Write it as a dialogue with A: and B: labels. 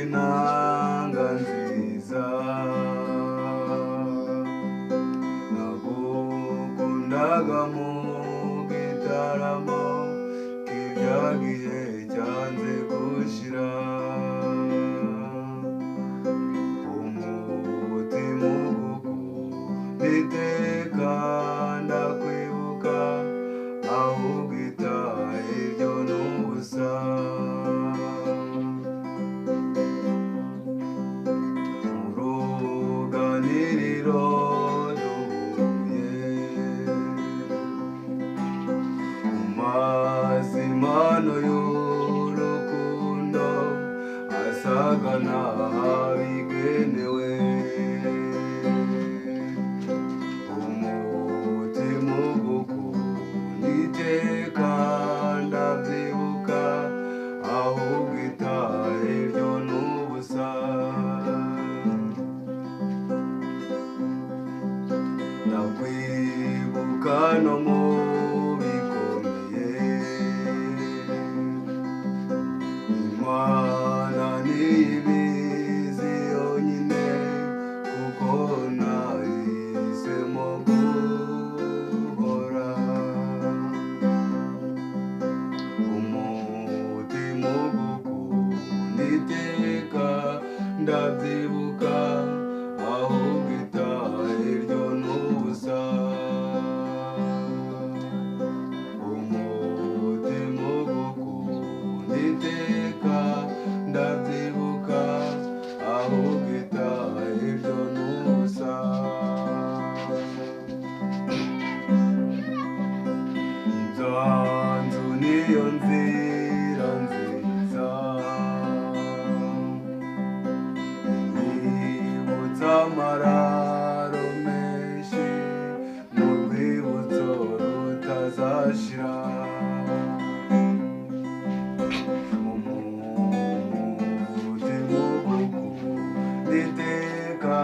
A: inanga nziza nagukundaga mu gitaramo k'ibya gihe cyanze gushira umutima ugukunda iteka ndakwibuka ahubwo itaha ibyo n'ubusa mu ruganiriro duhuye mu mazimano y'urukundo asaga n'abigenewe umutima ugukunda iteka ndabyibuka ahubwo itaha ibyo n'ubusa ndakwibuka no mu bikomeye Imana ntibizi yonyine kuko nahisemo guhora umutima ugukunda iteka ndabyibuka ahubwo itaha iryo n'ubusa umutima ugukunda iteka ndabyibuka ahubwo itaha iryo n'ubusa inzanzu niyo nzira nziza inyibutsa amararo menshi mu rwibutso rutazashira umutima ugukunda iteka